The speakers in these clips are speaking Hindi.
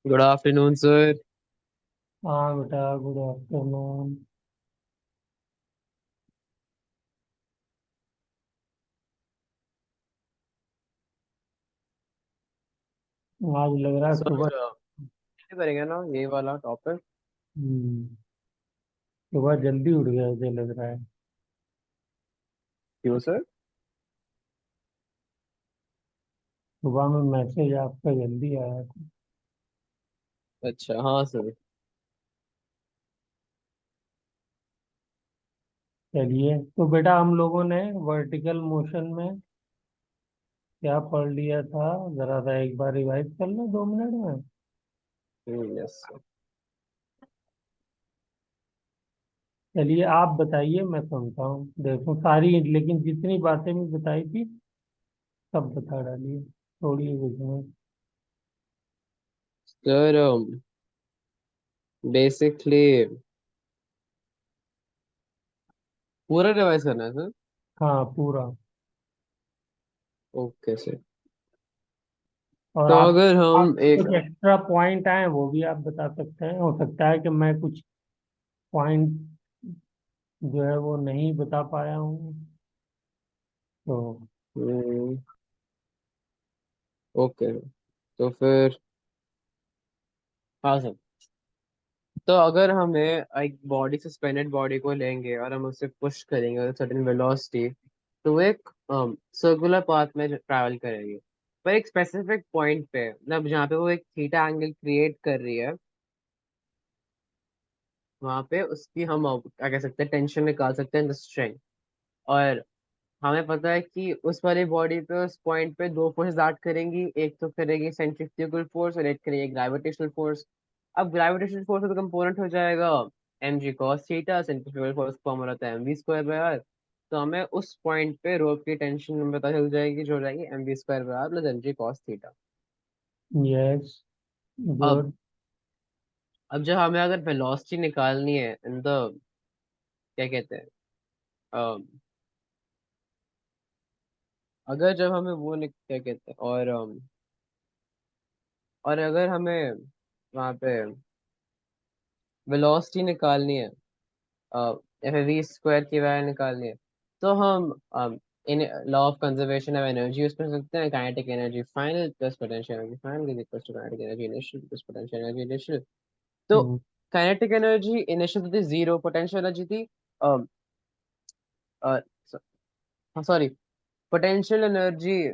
Good afternoon sir. हाँ बेटा, गुड आफ्टरनून। आज लग रहा है सुबह। सर करेंगे ना ये वाला टॉपिक। हम्म, सुबह जल्दी उठ गया मुझे लग रहा है। क्यों सर? सुबह में मैसेज आपका जल्दी आया था। अच्छा हाँ सर। चलिए, तो बेटा हम लोगों ने वर्टिकल मोशन में क्या पढ़ लिया था? जरा सा एक बार रिवाइज कर लो 2 मिनट में। Yes sir. चलिए आप बताइए, मैं सुनता हूँ। देखो सारी, लेकिन जितनी बातें भी बताई थी सब बता डालिए, थोड़ी बिजनेस। सर बेसिकली पूरा रिवाइज करना है सर। हाँ पूरा। Okay sir. और तो आप अगर हम आपको एक कुछ एक्स्ट्रा पॉइंट आए वो भी आप बता सकते हैं। हो सकता है कि मैं कुछ पॉइंट जो है वो नहीं बता पाया हूँ, तो। ओके, तो फिर हाँ सर। तो अगर हमें एक बॉडी सस्पेंडेड बॉडी को लेंगे और हम उससे पुश करेंगे सर्टेन वेलोसिटी, तो वो एक सर्कुलर पाथ में ट्रैवल करेगी। पर एक स्पेसिफिक पॉइंट पे, मतलब जहाँ पे वो एक थीटा एंगल क्रिएट कर रही है, वहां पे उसकी हम क्या कह सकते हैं, टेंशन निकाल सकते हैं, स्ट्रेंथ। और हमें पता है कि उस वाली बॉडी पे उस पॉइंट पे दो फोर्सेस एक्ट करेंगी। एक तो करेगी सेंट्रीफ्यूगल फोर्स और एक करेगी ग्रेविटेशनल फोर्स। अब ग्रेविटेशनल फोर्स का कंपोनेंट हो जाएगा M G cos theta, centrifugal force form होता है M V square by R. तो हमें उस पॉइंट पे रोप की टेंशन हमें पता चल जाएगी, जो हो जाएगी M V square by R plus M G cos theta. Yes, अब गुड। अब जब हमें अगर वेलोसिटी निकालनी है इन द, क्या कहते हैं, अगर जब हमें वो क्या कहते हैं, और अगर हमें वहाँ पे वेलोसिटी निकालनी है, एफ वी स्क्वायर की वैल्यू निकालनी है, तो हम इन law of conservation of energy use कर सकते हैं। Kinetic energy final plus potential energy final is equal to kinetic energy initial plus potential energy initial. तो हम्म, काइनेटिक एनर्जी इनिशियल थी जीरो, पोटेंशियल एनर्जी थी सॉरी, पोटेंशियल एनर्जी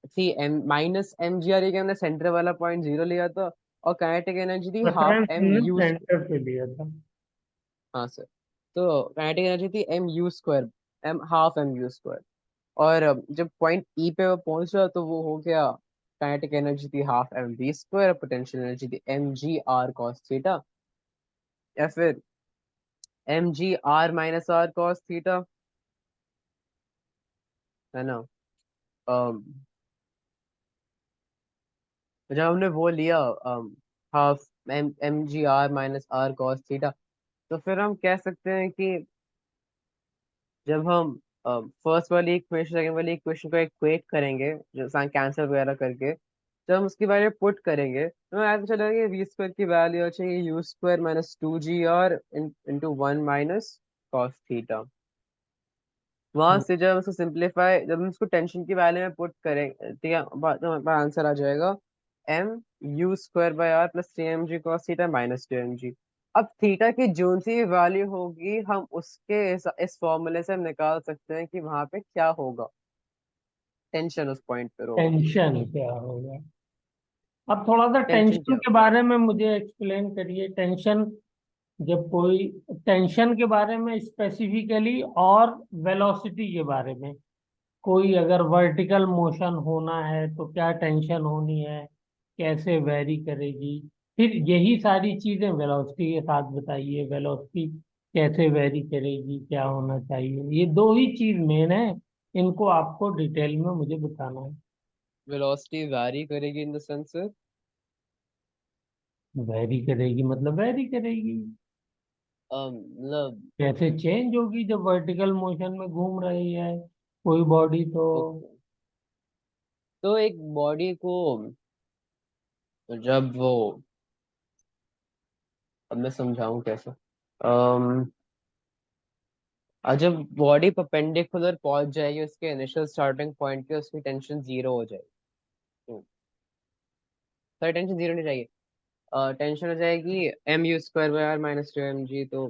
थी M minus M G R, ये क्या, हमने सेंटर वाला पॉइंट जीरो लिया था। और काइनेटिक एनर्जी थी हाफ रेफरेंस एम हमने यू। सेंटर पे लिया था। हाँ सर। तो काइनेटिक एनर्जी थी M U square, M half M U square. और जब पॉइंट ई पे वो पहुंचा तो वो हो गया, काइनेटिक एनर्जी थी half M V square, potential energy थी M G R cos theta, या फिर M G R minus R cos theta, है ना। अम, जब हमने वो लिया half M M G R minus R cos theta, तो फिर हम कह सकते हैं कि जब हम फर्स्ट वाली इक्वेशन सेकंड वाली इक्वेशन को इक्वेट करेंगे, जो कैंसल वगैरह करके, जब हम उसकी वैल्यू पुट करेंगे तो हमें पता चलेगा कि वी स्क्वायर की वैल्यू चाहिए U square minus two G R into one minus cos theta. वहां हम्म, से जब हम उसको सिंप्लीफाई, जब हम उसको टेंशन की वैल्यू में पुट करेंगे, ठीक है, तो हमारे पास आंसर आ जाएगा M U square by R plus three M G cos theta minus two M G. अब थीटा की जो सी वैल्यू होगी, हम उसके इस फॉर्मूले से हम निकाल सकते हैं कि वहां पे क्या होगा, टेंशन उस पॉइंट पे होगी। टेंशन क्या होगा? अब थोड़ा सा टेंशन टेंशन क्या के बारे में मुझे एक्सप्लेन करिए। टेंशन, जब कोई टेंशन के बारे में स्पेसिफिकली, और वेलोसिटी के बारे में, कोई अगर वर्टिकल मोशन होना है तो क्या टेंशन होनी है, कैसे वेरी करेगी? फिर यही सारी चीजें वेलोसिटी के साथ बताइए। वेलोसिटी कैसे वेरी करेगी, क्या होना चाहिए? ये दो ही चीज मेन है, इनको आपको डिटेल में मुझे बताना है। वेलोसिटी वैरी करेगी इन द सेंस, वेरी करेगी मतलब वेरी करेगी। मतलब कैसे चेंज होगी जब वर्टिकल मोशन में घूम रही है कोई बॉडी तो? ओके, तो एक बॉडी को तो जब वो, अब मैं समझाऊं कैसे। अम जब बॉडी परपेंडिकुलर पहुंच जाएगी उसके इनिशियल स्टार्टिंग पॉइंट के, उसकी टेंशन जीरो हो जाएगी। सर टेंशन जीरो नहीं जाएगी, टेंशन हो जाएगी mu² / -2 mg। तो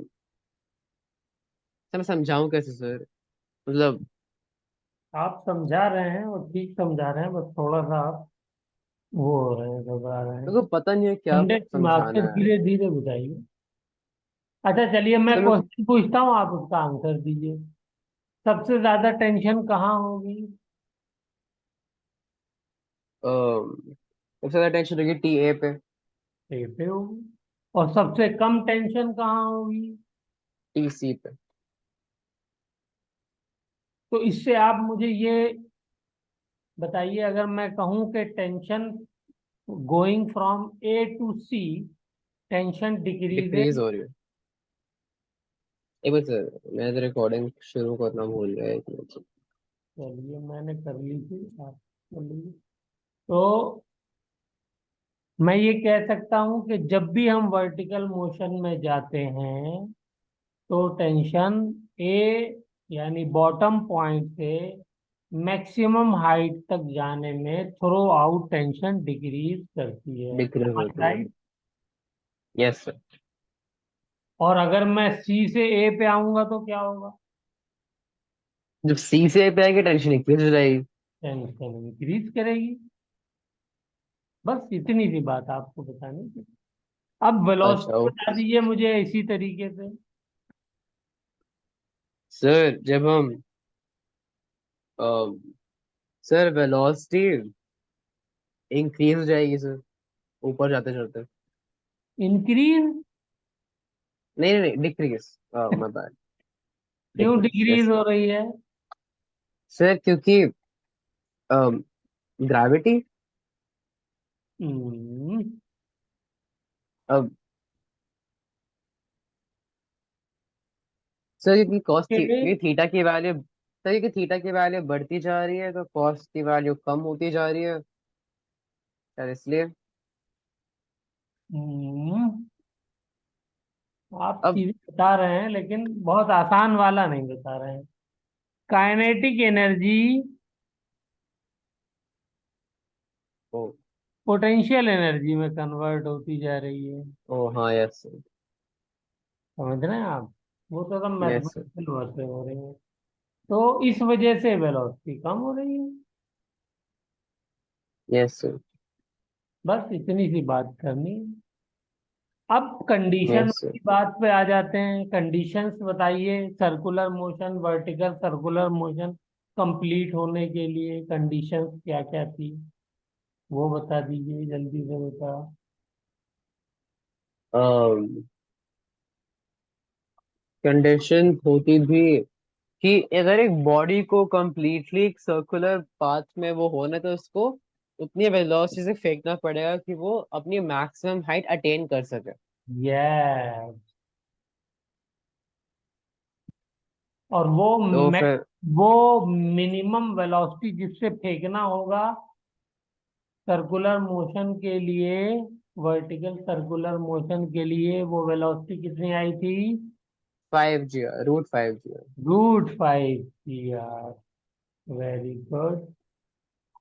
सर मैं समझाऊं कैसे सर, मतलब आप समझा रहे हैं और ठीक समझा रहे हैं, बस थोड़ा सा आप वो हो रहे हैं, घबरा रहे हैं। मेरे को पता नहीं है क्या ठंडे दिमाग से समझाना है। धीरे धीरे बताइए। अच्छा चलिए, मैं सर मेरे को क्वेश्चन पूछता हूँ, आप उसका आंसर दीजिए। सबसे ज्यादा टेंशन कहाँ होगी? सबसे ज्यादा टेंशन होगी TA पे। ए पे होगी। और सबसे कम टेंशन कहाँ होगी? TC पे। तो इससे आप मुझे ये बताइए, अगर मैं कहूँ कि tension going from A to C, tension decrease decreases. हो रही है। एक मिनट सर, मैं रिकॉर्डिंग शुरू करना भूल गया, एक मिनट। चलिए मैंने कर ली थी, आप कर लीजिए। तो मैं ये कह सकता हूँ कि जब भी हम वर्टिकल मोशन में जाते हैं तो टेंशन ए यानी बॉटम पॉइंट से मैक्सिमम हाइट तक जाने में थ्रो आउट टेंशन डिक्रीज करती है। डिक्रीज होती है। राइट। Yes sir. और अगर मैं सी से ए पे आऊंगा तो क्या होगा? जब C से A पे आएगी टेंशन इंक्रीज हो जाएगी। टेंशन इंक्रीज करेगी। बस इतनी सी बात आपको बतानी थी। अब अच्छा वेलोसिटी बता ओके। दीजिए मुझे इसी तरीके से। सर जब हम सर वेलोसिटी इंक्रीज हो जाएगी सर, ऊपर जाते जाते। इंक्रीज? नहीं नहीं नहीं, डिक्रीज। My bad. क्यों डिक्रीज डिक्रीज यस हो सर। रही है? सर क्योंकि ग्रेविटी, हम्म। अब सर क्योंकि के- क्योंकि थीटा की वैल्यू, सर क्योंकि थीटा की वैल्यू बढ़ती जा रही है तो कॉस की वैल्यू कम होती जा रही है सर, इसलिए। हम्म, आप अब चीजें बता रहे हैं लेकिन बहुत आसान वाला नहीं बता रहे हैं। काइनेटिक एनर्जी ओ। पोटेंशियल एनर्जी में कन्वर्ट होती जा रही है। ओ हाँ यस सर। समझ रहे हैं आप? वो तो सब यस सर। मैथमेटिकल बातें हो रही हैं। तो इस वजह से वेलोसिटी कम हो रही है। Yes sir. बस इतनी सी बात करनी है। अब कंडीशन यस सर। की बात पे आ जाते हैं। कंडीशंस बताइए, circular motion, vertical circular motion complete होने के लिए कंडीशंस क्या क्या थी, वो बता दीजिए जल्दी से बता। कंडीशन होती थी कि अगर एक बॉडी को कंप्लीटली एक सर्कुलर पाथ में वो होना, तो उसको उतनी वेलोसिटी से फेंकना पड़ेगा कि वो अपनी मैक्सिमम हाइट अटेन कर सके। यस। और तो फिर वो मिनिमम वेलोसिटी जिससे फेंकना होगा सर्कुलर मोशन के लिए, वर्टिकल सर्कुलर मोशन के लिए, वो वेलोसिटी कितनी आई थी? 5G, √5G। √5 very good.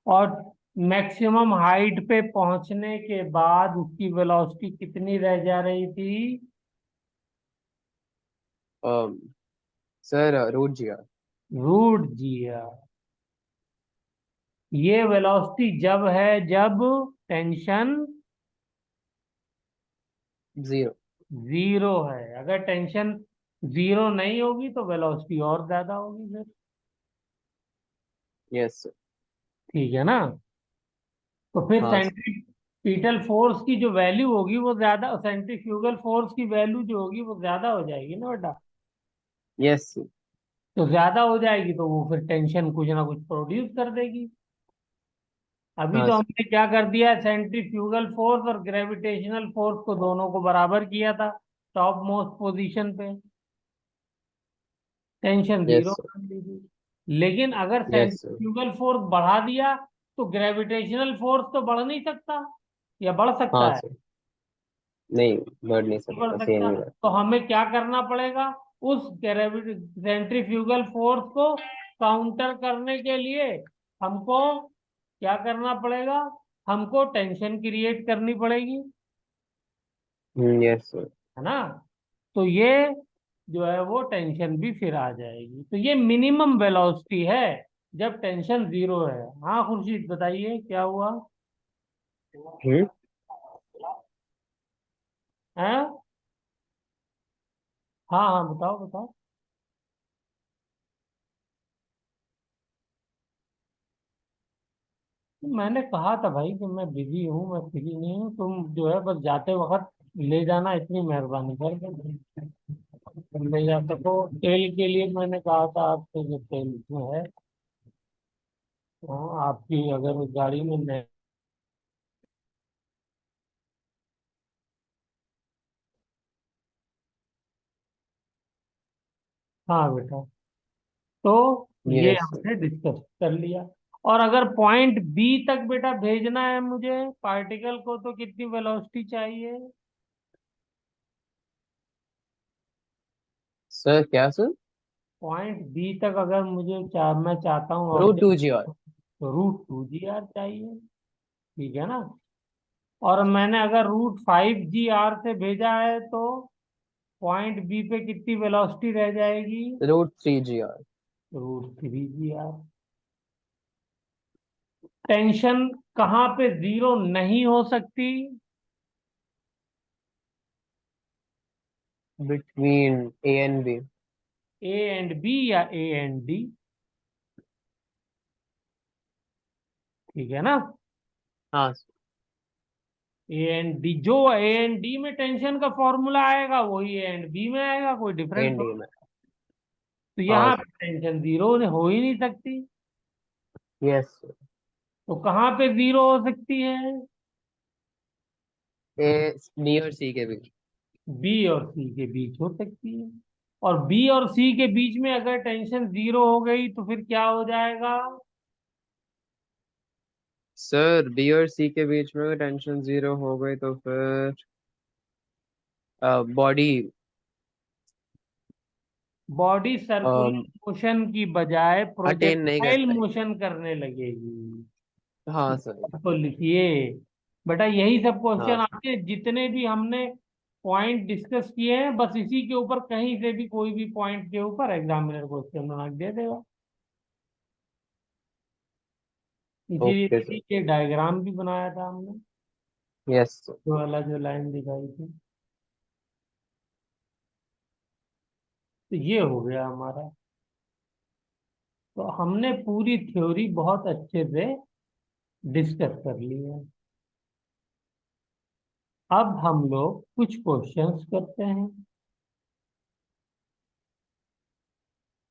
और मैक्सिमम हाइट पे पहुंचने के बाद उसकी वेलोसिटी कितनी रह जा रही थी? Sir √G। √G। ये वेलोसिटी जब है जब टेंशन जीरो। जीरो है। अगर टेंशन जीरो नहीं होगी तो वेलोसिटी और ज्यादा होगी फिर। Yes sir. ठीक है ना? तो फिर हाँ सर। सेंट्रीपिटल फोर्स की जो वैल्यू होगी वो ज्यादा, सेंट्रीफ्यूगल फोर्स की वैल्यू जो होगी वो ज्यादा हो जाएगी ना बेटा। Yes sir. तो ज्यादा हो जाएगी तो वो फिर टेंशन कुछ ना कुछ प्रोड्यूस कर देगी। अभी हाँ तो सर। हमने क्या कर दिया, सेंट्रीफ्यूगल फोर्स और ग्रेविटेशनल फोर्स को दोनों को बराबर किया था टॉप मोस्ट पोजीशन पे। Tension yes zero sir. कर दी थी। लेकिन अगर यस सर। सेंट्रीफ्यूगल फोर्स बढ़ा दिया तो ग्रेविटेशनल फोर्स तो बढ़ नहीं सकता। या बढ़ सकता हाँ है? सर। नहीं, बढ़ नहीं नहीं बढ़ सकता, सेम सकता। ही है। तो हमें क्या करना पड़ेगा? उस ग्रेविटी सेंट्रीफ्यूगल फोर्स को काउंटर करने के लिए हमको क्या करना पड़ेगा? हमको टेंशन क्रिएट करनी पड़ेगी, यस सर। है ना? तो ये जो है वो टेंशन भी फिर आ जाएगी। तो ये मिनिमम वेलोसिटी है जब टेंशन जीरो है। हाँ खुर्शीद बताइए क्या हुआ हम्म। है? हाँ हाँ बताओ बताओ। मैंने कहा था भाई कि मैं बिजी हूँ, मैं फ्री नहीं हूँ, तुम जो है बस जाते वक्त ले जाना, इतनी मेहरबानी कर दो। तुम ले जा सको। तेल के लिए मैंने कहा था आपसे, जो तेल इसमें है, हाँ, आपकी अगर गाड़ी में नहीं। हाँ बेटा। तो ये यस सर। हमने डिस्कस कर लिया। और अगर पॉइंट बी तक बेटा भेजना है मुझे पार्टिकल को, तो कितनी वेलोसिटी चाहिए? सर क्या सर? पॉइंट बी तक अगर मैं चाहता हूँ root two object, G R. तो √2 GR चाहिए। ठीक है ना? और मैंने अगर √5 GR से भेजा है तो पॉइंट बी पे कितनी वेलोसिटी रह जाएगी? √3 GR। √3 GR। टेंशन कहाँ पे जीरो नहीं हो सकती? Between A and B. A and B या ए एंड डी? ठीक है ना? हाँ सर। ए एंड डी, जो ए एंड डी में टेंशन का फॉर्मूला आएगा वही ए एंड बी में आएगा, कोई डिफरेंस एंड ए थोड़ा। में। तो हाँ यहाँ सर। पे टेंशन जीरो हो ही नहीं सकती। Yes sir. तो कहाँ पे जीरो हो सकती है? ए, बी और सी के बीच। बी और सी के बीच हो सकती है। और बी और सी के बीच में अगर टेंशन जीरो हो गई तो फिर क्या हो जाएगा? सर बी और सी के बीच में टेंशन जीरो हो गई तो फिर बॉडी बॉडी सर्कुलर मोशन की बजाय अटेन नहीं कर प्रोजेक्टाइल पाएगी। मोशन करने लगेगी। हाँ सर। तो लिखिए बेटा, यही सब हाँ क्वेश्चन सर। आपके जितने भी हमने पॉइंट डिस्कस किए हैं, बस इसी के ऊपर कहीं से भी कोई भी पॉइंट के ऊपर एग्जामिनर क्वेश्चन बना के दे देगा। इसीलिए ओके सर। देखिए, डायग्राम भी बनाया था हमने, यस सर। जो वाला जो लाइन दिखाई थी। तो ये हो गया हमारा। तो हमने पूरी थ्योरी बहुत अच्छे से डिस्कस कर ली है। अब हम लोग कुछ क्वेश्चंस करते हैं।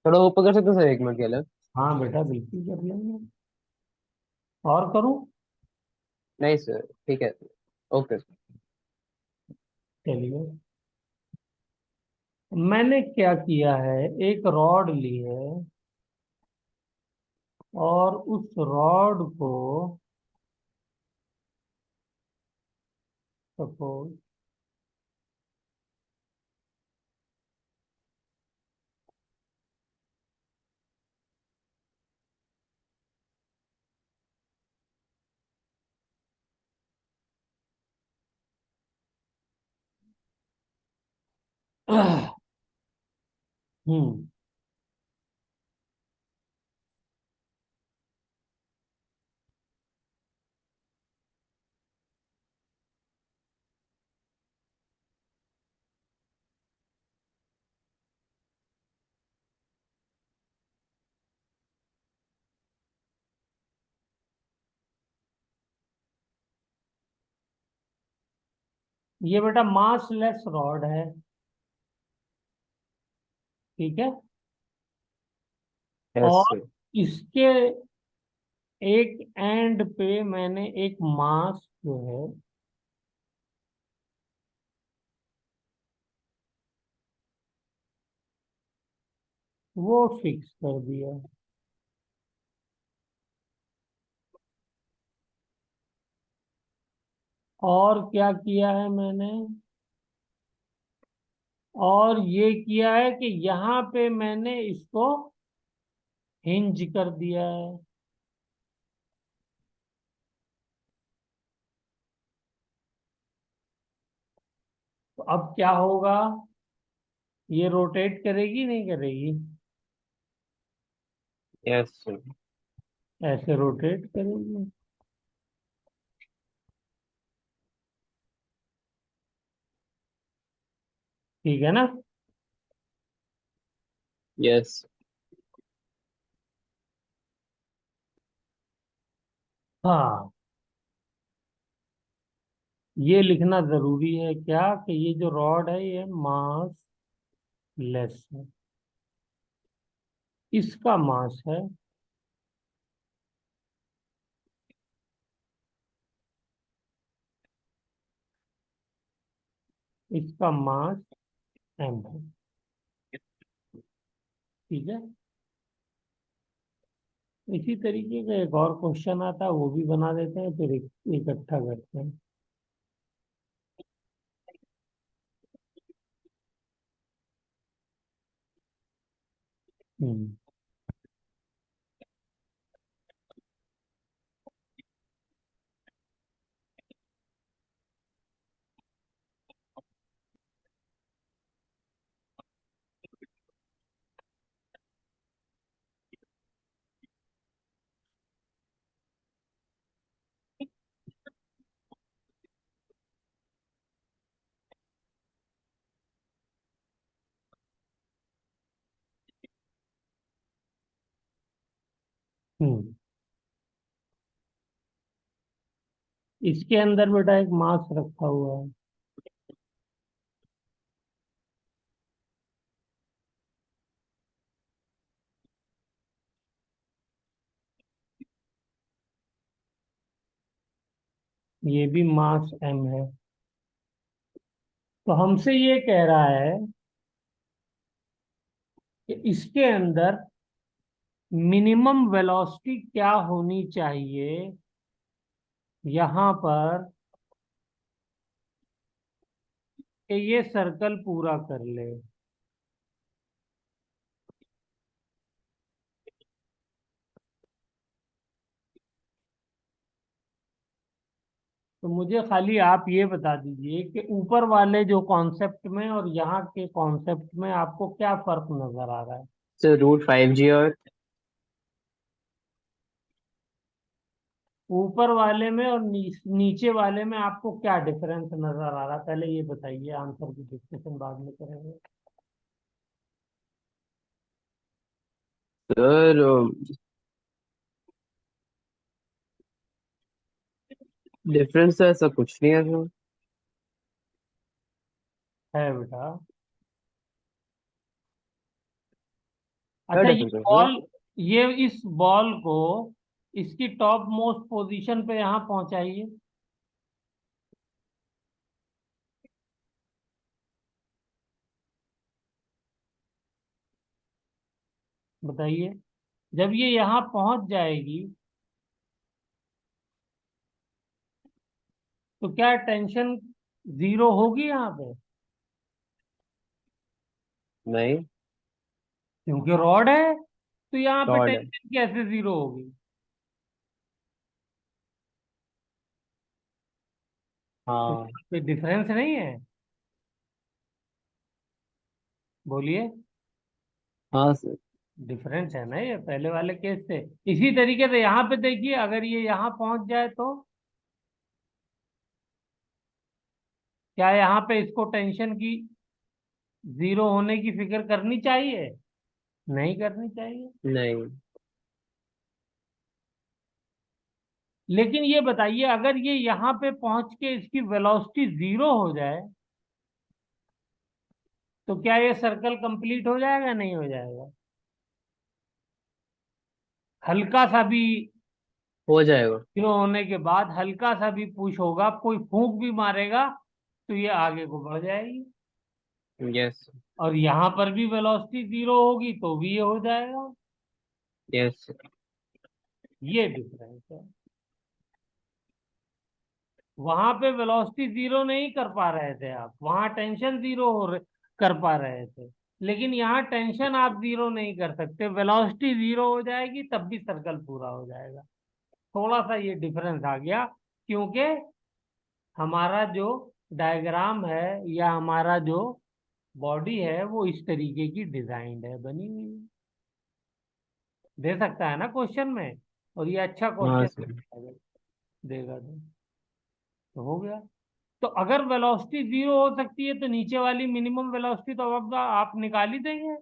थोड़ा ऊपर कर सकते हैं सर, एक मिनट के लिए? हाँ बेटा बिल्कुल कर लेंगे। और करूं? नहीं सर, ठीक है। Okay sir. चलिए, मैंने क्या किया है, एक रॉड ली है और उस रॉड को सपोज हम्म ये बेटा मासलेस रॉड है। ठीक है? यस और सर। इसके एक एंड पे मैंने एक मास जो है वो फिक्स कर दिया। और क्या किया है मैंने, और ये किया है कि यहाँ पे मैंने इसको हिंज कर दिया है। तो अब क्या होगा, ये रोटेट करेगी नहीं करेगी? यस। ऐसे रोटेट करेगी, ठीक है ना? यस। हाँ, ये लिखना जरूरी है क्या, कि ये जो रॉड है ये मास लेस है, इसका मास है इसका मास एम है, ठीक है। इसी तरीके का एक और क्वेश्चन आता है, वो भी बना देते हैं, फिर इकट्ठा करते हैं। हम्म। हम्म। इसके अंदर बेटा एक मास रखा हुआ है, ये भी मास एम है। तो हमसे ये कह रहा है कि इसके अंदर मिनिमम वेलोसिटी क्या होनी चाहिए यहाँ पर, कि ये सर्कल पूरा कर ले। तो मुझे खाली आप ये बता दीजिए कि ऊपर वाले जो कॉन्सेप्ट में और यहाँ के कॉन्सेप्ट में आपको क्या फर्क नजर आ रहा है? सर √5G और ऊपर वाले में और नीचे वाले में आपको क्या डिफरेंस नजर आ रहा है, पहले ये बताइए, आंसर की डिस्कशन बाद में करेंगे। सर डिफरेंस तो ऐसा कुछ नहीं है सर। है बेटा। क्या अच्छा, ये डिफरेंस है सर? बॉल, ये इस बॉल को इसकी टॉप मोस्ट पोजीशन पे यहाँ पहुंचाइए, बताइए। जब ये यहाँ पहुंच जाएगी तो क्या टेंशन जीरो होगी यहाँ पे? नहीं। क्योंकि रॉड है, तो यहाँ पे रॉड है। टेंशन कैसे जीरो होगी? तो हाँ। कोई डिफरेंस नहीं है, बोलिए। हाँ सर। डिफरेंस है ना ये पहले वाले केस से। इसी तरीके से यहाँ पे देखिए, अगर ये यहाँ पहुंच जाए तो क्या यहाँ पे इसको टेंशन की जीरो होने की फिक्र करनी चाहिए? नहीं करनी चाहिए। नहीं। लेकिन ये बताइए, अगर ये यहाँ पे पहुंच के इसकी वेलोसिटी जीरो हो जाए तो क्या ये सर्कल कंप्लीट हो जाएगा नहीं हो जाएगा? हल्का सा भी हो जाएगा। जीरो होने के बाद हल्का सा भी पुश होगा, कोई फूंक भी मारेगा तो ये आगे को बढ़ जाएगी। यस। और यहाँ पर भी वेलोसिटी जीरो होगी तो भी ये हो जाएगा। यस। ये डिफरेंस है। वहां पे वेलोसिटी जीरो नहीं कर पा रहे थे आप, वहां टेंशन जीरो कर पा रहे थे। लेकिन यहाँ टेंशन आप जीरो नहीं कर सकते, वेलोसिटी जीरो हो जाएगी तब भी सर्कल पूरा हो जाएगा। थोड़ा सा ये डिफरेंस आ गया, क्योंकि हमारा जो डायग्राम है या हमारा जो बॉडी है वो इस तरीके की डिजाइंड है, बनी हुई है। दे सकता है ना क्वेश्चन में, और ये अच्छा हाँ क्वेश्चन सर। देगा तो हो गया। तो अगर वेलोसिटी जीरो हो सकती है तो नीचे वाली मिनिमम वेलोसिटी तो अब आप निकाल ही देंगे।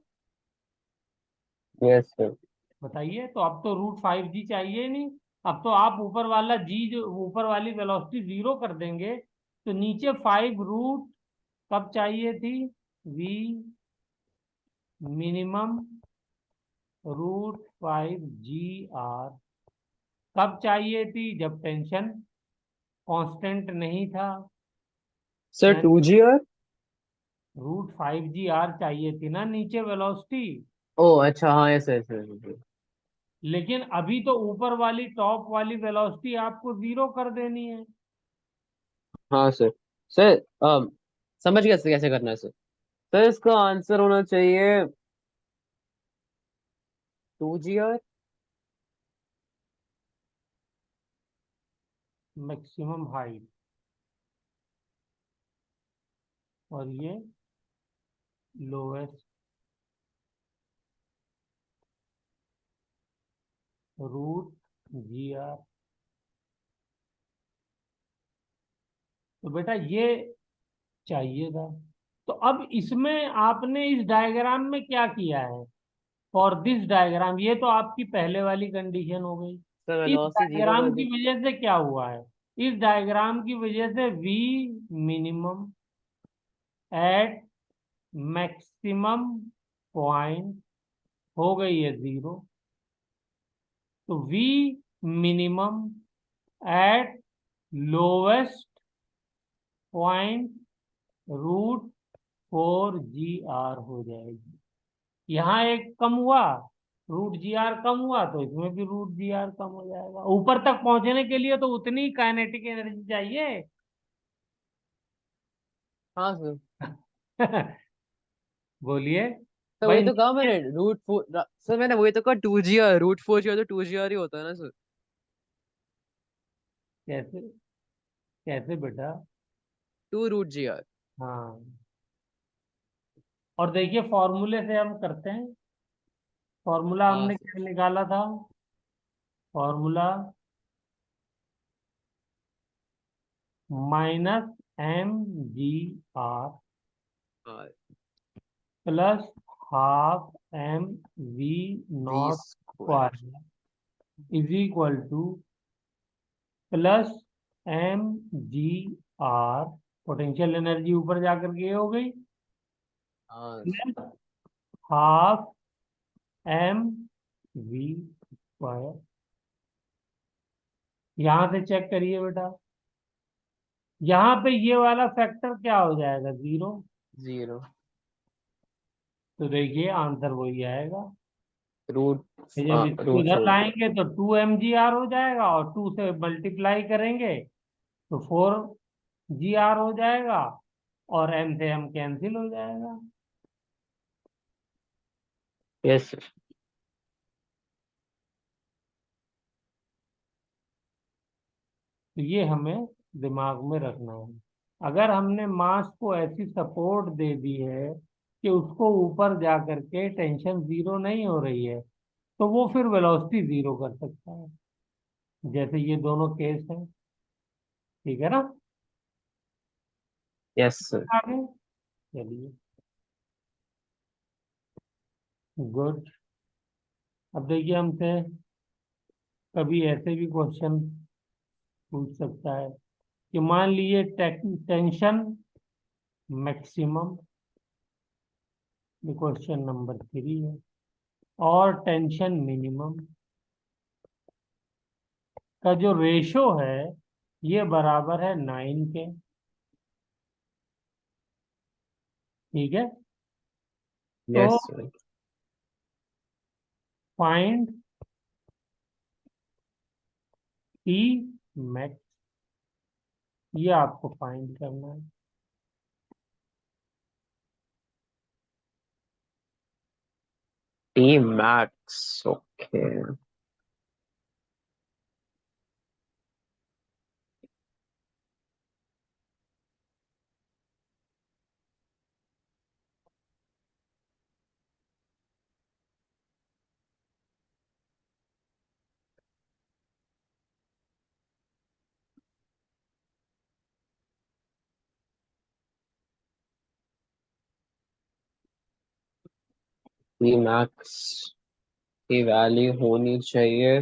Yes sir. बताइए, तो अब तो √5g चाहिए ही नहीं। अब तो आप ऊपर वाला जी, जो ऊपर वाली वेलोसिटी जीरो कर देंगे, तो नीचे 5 रूट कब चाहिए थी, v मिनिमम √5g r कब चाहिए थी, जब टेंशन कांस्टेंट नहीं था। सर यानी 2G। √5g r चाहिए थी ना नीचे वेलोसिटी। ओ अच्छा, हाँ यस यस यस। लेकिन अभी तो ऊपर वाली टॉप वाली वेलोसिटी आपको जीरो कर देनी है। हाँ सर। सर समझ गया सर कैसे करना है सर। सर इसका आंसर होना चाहिए 2G। मैक्सिमम हाइट, और ये लोएस्ट √g r। तो बेटा ये चाहिए था। तो अब इसमें आपने इस डायग्राम में क्या किया है, फॉर दिस डायग्राम, ये तो आपकी पहले वाली कंडीशन हो गई। सर इस वेलोसिटी जीरो डायग्राम कर की दी। वजह से क्या हुआ है, इस डायग्राम की वजह से v minimum at maximum point हो गई है जीरो। तो v minimum at lowest point √4g r हो जाएगी। यहाँ एक कम हुआ, √g r कम हुआ, तो इसमें भी √g r कम हो जाएगा। ऊपर तक पहुंचने के लिए तो उतनी काइनेटिक एनर्जी चाहिए। हाँ सर। बोलिए सर भाई। वही तो कहा मैंने, √4। सर मैंने वही तो कहा 2G। √4 जो है तो 2G ही होता है ना सर। कैसे, कैसे बेटा। 2 √G। हाँ, और देखिए फॉर्मूले से हम करते हैं। फॉर्मूला हाँ हमने सर। क्या निकाला था, फॉर्मूला -mg r हाँ। Plus half mv V naught square. Square is equal to plus M G R, potential energy ऊपर जाकर के ये हो गई, हाँ plus half M V square. यहां से चेक करिए बेटा, यहाँ पे ये वाला फैक्टर क्या हो जाएगा, जीरो। जीरो। तो देखिए आंसर वही आएगा। रूट तो जब इसको इधर √4। लाएंगे तो 2 mg r हो जाएगा, और 2 से मल्टीप्लाई करेंगे तो 4 g r हो जाएगा, और m से m कैंसिल हो जाएगा। Yes sir. तो ये हमें दिमाग में रखना है। अगर हमने मास को ऐसी सपोर्ट दे दी है कि उसको ऊपर जा करके टेंशन जीरो नहीं हो रही है, तो वो फिर वेलोसिटी जीरो कर सकता है, जैसे ये दोनों केस हैं। ठीक है ना। Yes sir. आगे चलिए, गुड। अब देखिए हमसे कभी ऐसे भी क्वेश्चन पूछ सकता है कि मान लीजिए टेंशन मैक्सिमम, ये क्वेश्चन नंबर 3 है, और टेंशन मिनिमम का जो रेशो है ये बराबर है 9 के। ठीक है। तो yes sir. Find T max. ये आपको फाइंड करना है। T max, okay. T max की वैल्यू होनी चाहिए।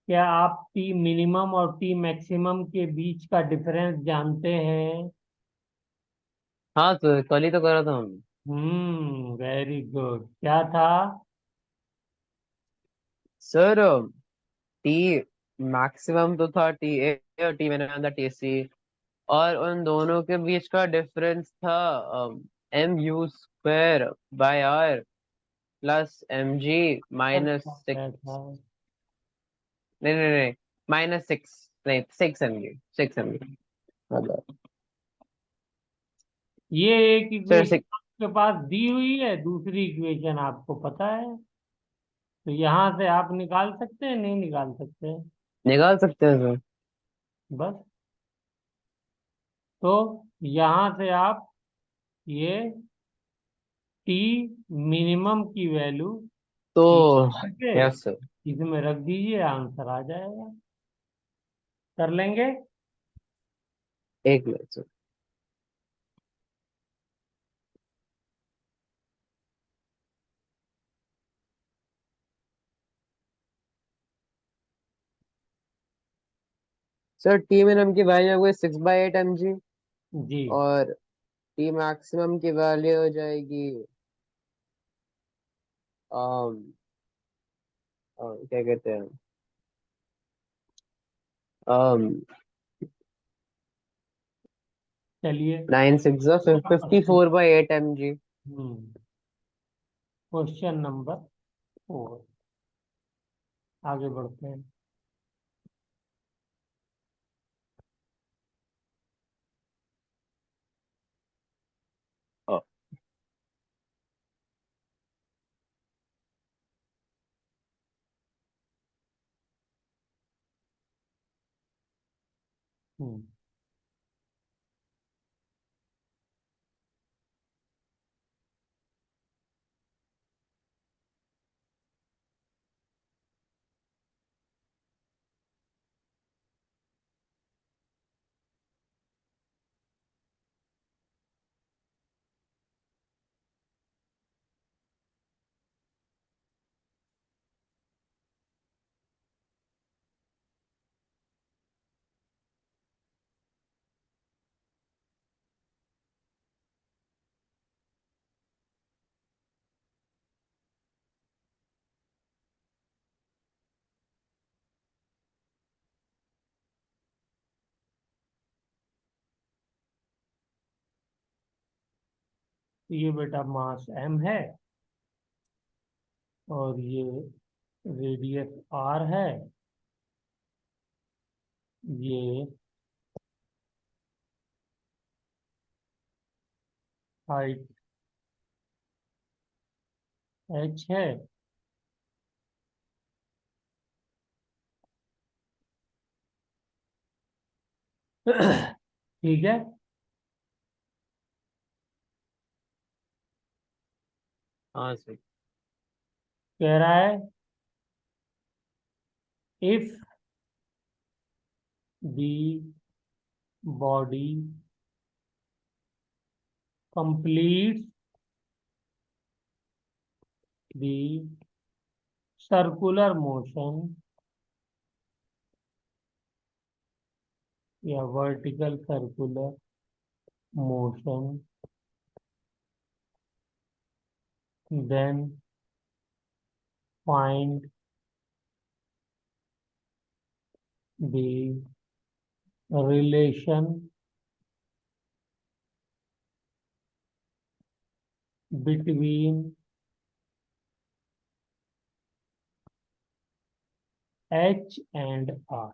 क्या आप टी मिनिमम और टी मैक्सिमम के बीच का डिफरेंस जानते हैं? हाँ तो कल ही तो करा था हम। Very good. क्या था? सर, टी मैक्सिमम तो था टी ए और टी मैंने था टी सी, और उन दोनों के बीच का डिफरेंस था mu² by R plus mg sir minus क्या क्या था? सिक्स। नहीं नहीं नहीं, -6, नहीं 6 mg, 6 mg। ये एक सर इक्वेशन 6 आपके पास दी हुई है, दूसरी इक्वेशन आपको पता है, तो यहाँ से आप निकाल सकते हैं, नहीं निकाल सकते? निकाल सकते हैं सर। बस। तो यहाँ से आप ये टी मिनिमम की वैल्यू तो करके यस सर। इसमें रख दीजिए, आंसर आ जाएगा। कर लेंगे? एक minute sir. Sir T minimum की वैल्यू हो गई 6/8 mg, जी। और टी मैक्सिमम की वैल्यू हो जाएगी क्या कहते हैं, um, चलिए। 9 6 54/8 mg। हम्म क्वेश्चन नंबर 4, आगे बढ़ते हैं। हम्म तो ये बेटा मास m है, और ये रेडियस r है, ये हाइट h है, ठीक है। हाँ सर। कह रहा है if the body completes the circular motion या vertical circular motion, then find the relation between H and R.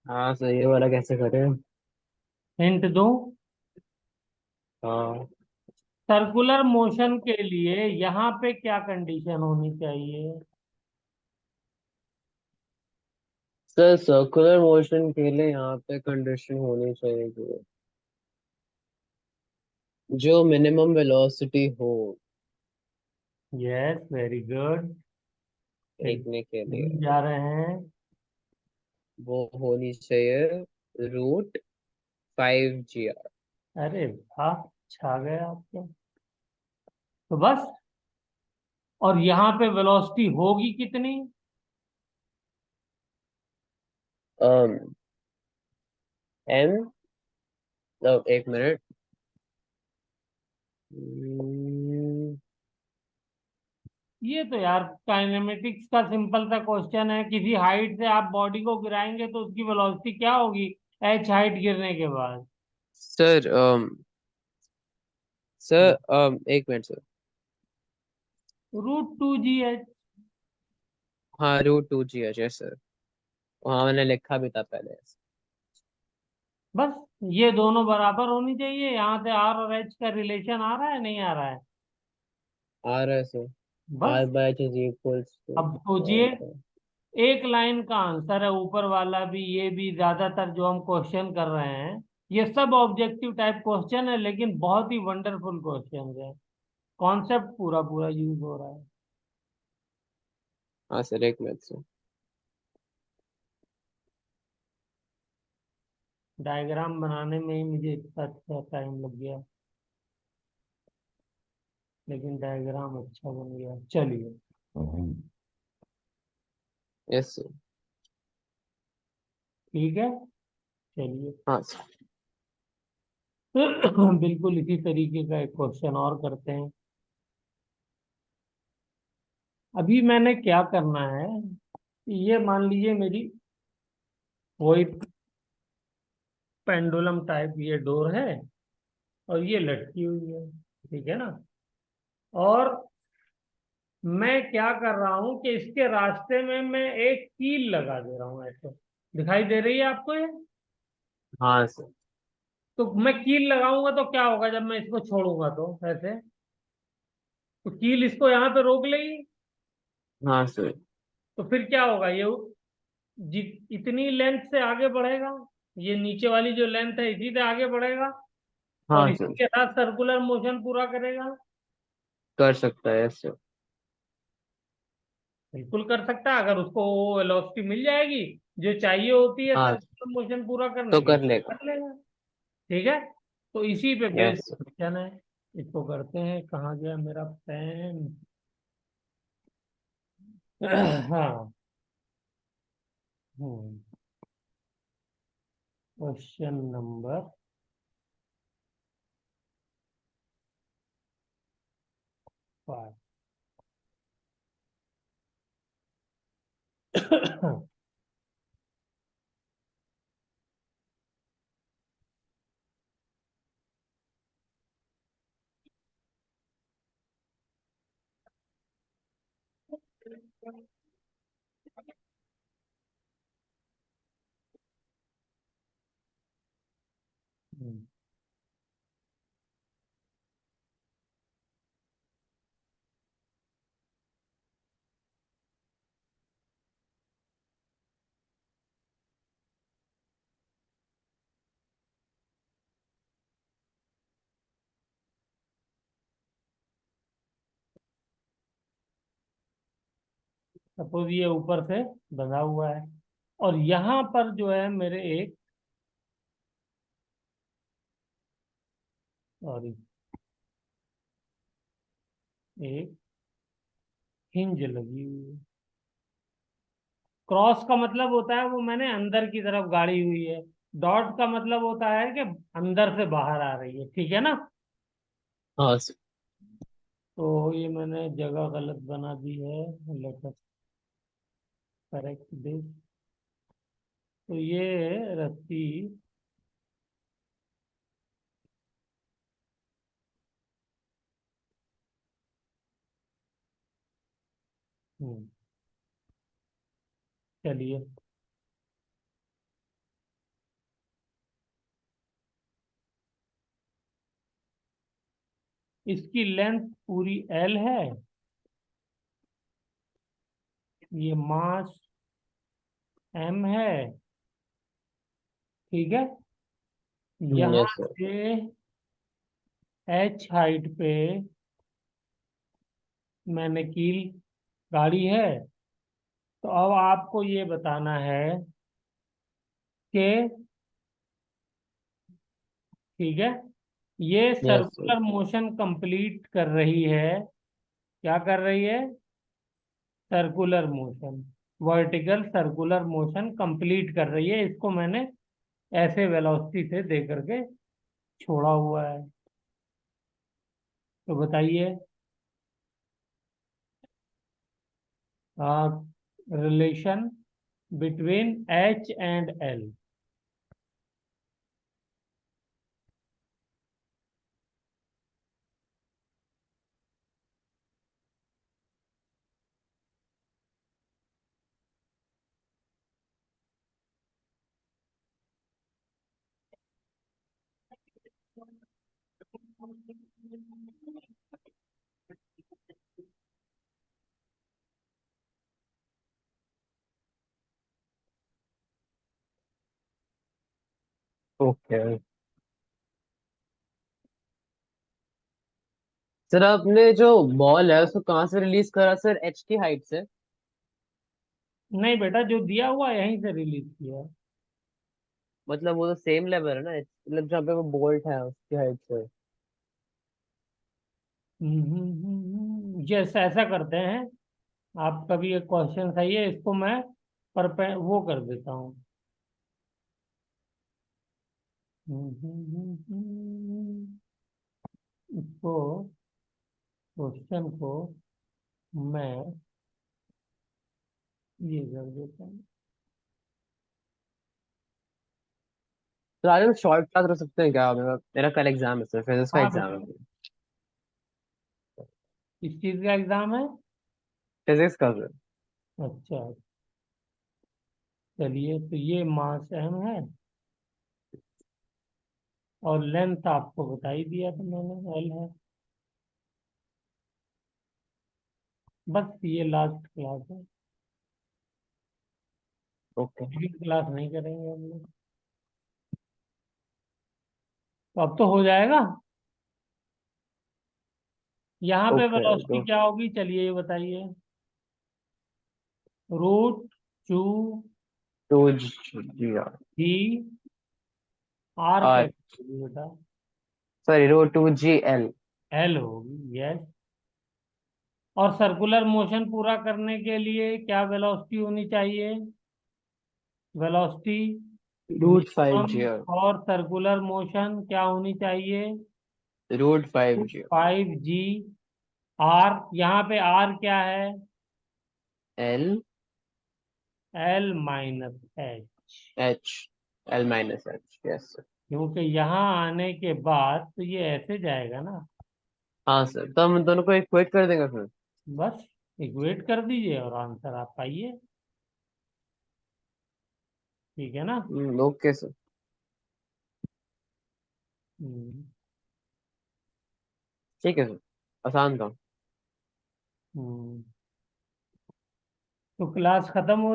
हाँ सही है, वाला कैसे करें? हिंट दो। हाँ सर्कुलर मोशन के लिए यहाँ पे क्या कंडीशन होनी चाहिए? सर, सर्कुलर मोशन के लिए यहाँ पे कंडीशन होनी चाहिए कि जो मिनिमम वेलोसिटी हो यस, वेरी गुड। फेंकने के लिए, जा रहे हैं। वो होनी चाहिए √5 GR। अरे वाह, छा गए आप तो। तो बस। और यहाँ पे वेलोसिटी होगी कितनी? एम, एक मिनट। ये तो यार काइनेमेटिक्स का सिंपल सा क्वेश्चन है। किसी हाइट से आप बॉडी को गिराएंगे तो उसकी वेलोसिटी क्या होगी एच हाइट गिरने के बाद? सर सर, एक मिनट सर। √2 GH। हाँ, √2 GH है सर। हाँ, मैंने लिखा भी था पहले। बस। ये दोनों बराबर होनी चाहिए। यहाँ से आर और एच का रिलेशन आ रहा है नहीं आ रहा है? आ रहा है सर। बस। R/H = अब सोचिए, to एक लाइन का आंसर है ऊपर वाला भी, ये भी, ज्यादातर जो हम क्वेश्चन कर रहे हैं ये सब ऑब्जेक्टिव टाइप क्वेश्चन है, लेकिन बहुत ही वंडरफुल क्वेश्चन है। कॉन्सेप्ट पूरा पूरा यूज हो रहा है। हाँ सर, एक मिनट सर। डायग्राम बनाने में ही मुझे इतना अच्छा टाइम लग गया, लेकिन डायग्राम अच्छा बन गया। चलिए। Yes sir. ठीक है। चलिए। हाँ सर। बिल्कुल इसी तरीके का एक क्वेश्चन और करते हैं। अभी मैंने क्या करना है, ये मान लीजिए मेरी कोई पेंडुलम टाइप ये डोर है और ये लटकी हुई है। ठीक है ना? और मैं क्या कर रहा हूं कि इसके रास्ते में मैं एक कील लगा दे रहा हूं ऐसे। दिखाई दे रही है आपको ये? हाँ सर। तो मैं कील लगाऊंगा तो क्या होगा जब मैं इसको छोड़ूंगा तो ऐसे? तो कील इसको यहाँ पे रोक लेगी। हाँ सर। तो फिर क्या होगा ये? इतनी लेंथ से आगे बढ़ेगा। ये नीचे वाली जो लेंथ है इसी से आगे बढ़ेगा और हाँ इसी सर, के साथ सर्कुलर मोशन पूरा करेगा। कर सकता है, यस सर। बिल्कुल कर सकता है, अगर उसको वो वेलोसिटी मिल जाएगी जो चाहिए होती है हाँ, सर्कुलर मोशन पूरा करने तो के लिए, कर लेगा। कर लेगा। ठीक है। तो इसी पे बेस्ड यस सर। क्वेश्चन है। इसको करते हैं। कहाँ गया मेरा पेन? हाँ। Question number 5। सपोज ये ऊपर से बंधा हुआ है और यहाँ पर जो है मेरे एक, सॉरी, एक हिंज लगी हुई है। क्रॉस का मतलब होता है वो मैंने अंदर की तरफ गाड़ी हुई है। डॉट का मतलब होता है कि अंदर से बाहर आ रही है, ठीक है ना। हाँ सर। तो ये मैंने जगह गलत बना दी है। Let us correct this. तो ये रस्सी, हम्म, चलिए, इसकी लेंथ पूरी एल है। ये मास एम है, ठीक है। यहाँ यस सर। से एच हाइट पे मैंने कील गाड़ी है। तो अब आपको ये बताना है कि, ठीक है, ये yes sir. Circular motion complete कर रही है। क्या कर रही है? Circular motion, vertical circular motion complete कर रही है। इसको मैंने ऐसे वेलोसिटी से दे करके छोड़ा हुआ है। तो बताइए, relation between H and L. Okay sir, आपने जो बॉल है उसको कहाँ से रिलीज करा सर? एच की हाइट से? नहीं बेटा, जो दिया हुआ है यहीं से रिलीज किया है। मतलब वो तो सेम लेवल है ना, मतलब जहाँ पे वो बोल्ट है उसकी हाइट से। जैसे ऐसा करते हैं, आपका भी एक क्वेश्चन सही है, इसको मैं पर वो कर देता हूँ। इसको, क्वेश्चन को मैं ये कर देता हूँ। तो आज हम शॉर्ट क्लास रख सकते हैं क्या? मेरा कल एग्जाम है सर, फिजिक्स का हाँ एग्जाम बेटा, है। किस चीज का एग्जाम है? फिजिक्स का सर। अच्छा, चलिए, तो ये मास एम है और लेंथ आपको बता ही दिया था मैंने, एल है। बस ये लास्ट क्लास है, ओके। अगली क्लास नहीं करेंगे हम लोग। तो अब तो हो जाएगा। यहाँ पे ओके वेलोसिटी तो क्या होगी, चलिए ये बताइए। Root two two G R. G R R. कैसे होगी बेटा? Sorry, root two G L. L होगी, यस। और सर्कुलर मोशन पूरा करने के लिए क्या वेलोसिटी होनी चाहिए? Velocity root five minimum G R. और सर्कुलर मोशन क्या होनी चाहिए? Root five G 5 G R. यहाँ पे आर क्या है? L L minus H. H. L minus H, yes sir. क्योंकि यहाँ आने के बाद तो ये ऐसे जाएगा ना। हाँ सर, तो हम दोनों को इक्वेट कर देंगे फिर। बस इक्वेट कर दीजिए और आंसर आप पाइए, ठीक है ना। Okay sir. हम्म। ठीक है सर, आसान था। हम्म। तो क्लास खत्म हो रही